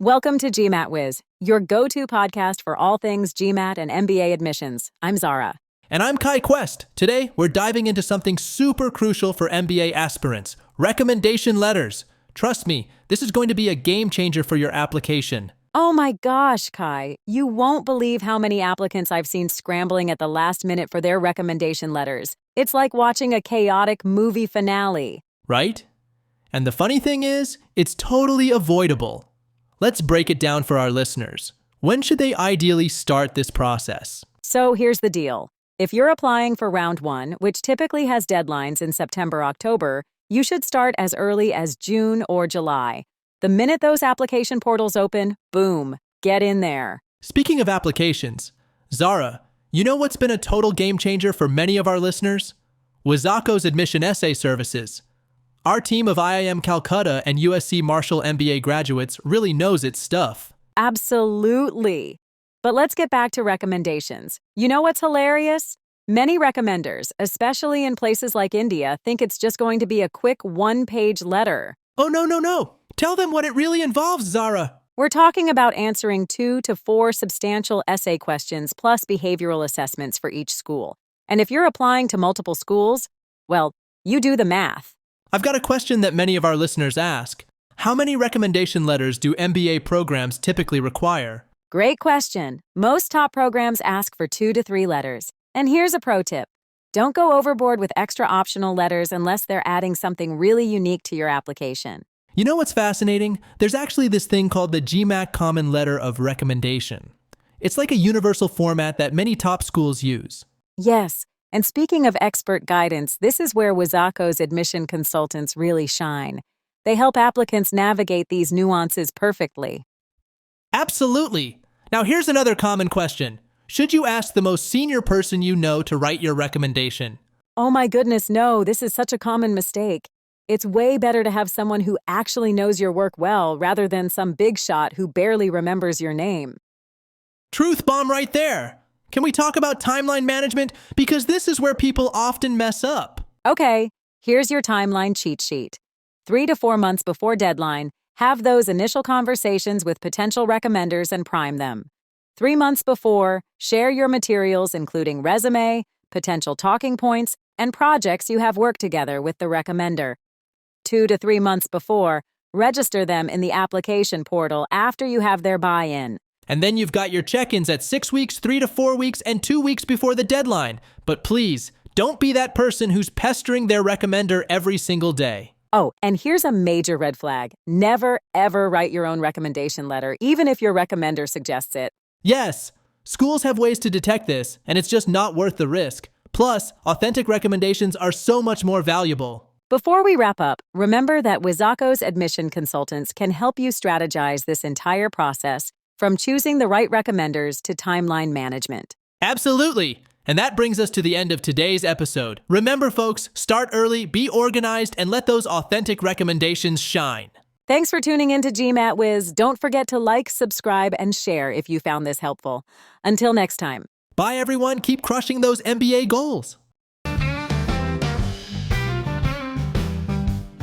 Welcome to GMATWiz, your go-to podcast for all things GMAT and MBA admissions. I'm Zara. And I'm Kai Quest. Today, we're diving into something super crucial for MBA aspirants, recommendation letters. Trust me, this is going to be a game changer for your application. Oh my gosh, Kai. You won't believe how many applicants I've seen scrambling at the last minute for their recommendation letters. It's like watching a chaotic movie finale. Right? And the funny thing is, it's totally avoidable. Let's break it down for our listeners. When should they ideally start this process? So here's the deal. If you're applying for round one, which typically has deadlines in September, October, you should start as early as June or July. The minute those application portals open, boom, get in there. Speaking of applications, Zara, you know what's been a total game changer for many of our listeners? Wizako's admission essay services. Our team of IIM Calcutta and USC Marshall MBA graduates really knows its stuff. Absolutely. But let's get back to recommendations. You know what's hilarious? Many recommenders, especially in places like India, think it's just going to be a quick one-page letter. Oh, no. Tell them what it really involves, Zara. We're talking about answering 2 to 4 substantial essay questions plus behavioral assessments for each school. And if you're applying to multiple schools, well, you do the math. I've got a question that many of our listeners ask. How many recommendation letters do MBA programs typically require? Great question. Most top programs ask for 2 to 3 letters. And here's a pro tip. Don't go overboard with extra optional letters unless they're adding something really unique to your application. You know what's fascinating? There's actually this thing called the GMAC Common Letter of Recommendation. It's like a universal format that many top schools use. Yes. And speaking of expert guidance, this is where Wizako's admission consultants really shine. They help applicants navigate these nuances perfectly. Absolutely. Now here's another common question. Should you ask the most senior person you know to write your recommendation? Oh my goodness, no, this is such a common mistake. It's way better to have someone who actually knows your work well rather than some big shot who barely remembers your name. Truth bomb right there. Can we talk about timeline management? Because this is where people often mess up. Okay, here's your timeline cheat sheet. 3 to 4 months before deadline, have those initial conversations with potential recommenders and prime them. 3 months before, share your materials including resume, potential talking points, and projects you have worked together with the recommender. 2 to 3 months before, register them in the application portal after you have their buy-in. And then you've got your check-ins at 6 weeks, 3 to 4 weeks, and 2 weeks before the deadline. But please, don't be that person who's pestering their recommender every single day. Oh, and here's a major red flag. Never, ever write your own recommendation letter, even if your recommender suggests it. Yes, schools have ways to detect this, and it's just not worth the risk. Plus, authentic recommendations are so much more valuable. Before we wrap up, remember that Wizako's admission consultants can help you strategize this entire process, from choosing the right recommenders to timeline management. Absolutely. And that brings us to the end of today's episode. Remember, folks, start early, be organized, and let those authentic recommendations shine. Thanks for tuning in to GMATWiz. Don't forget to like, subscribe, and share if you found this helpful. Until next time. Bye, everyone. Keep crushing those MBA goals.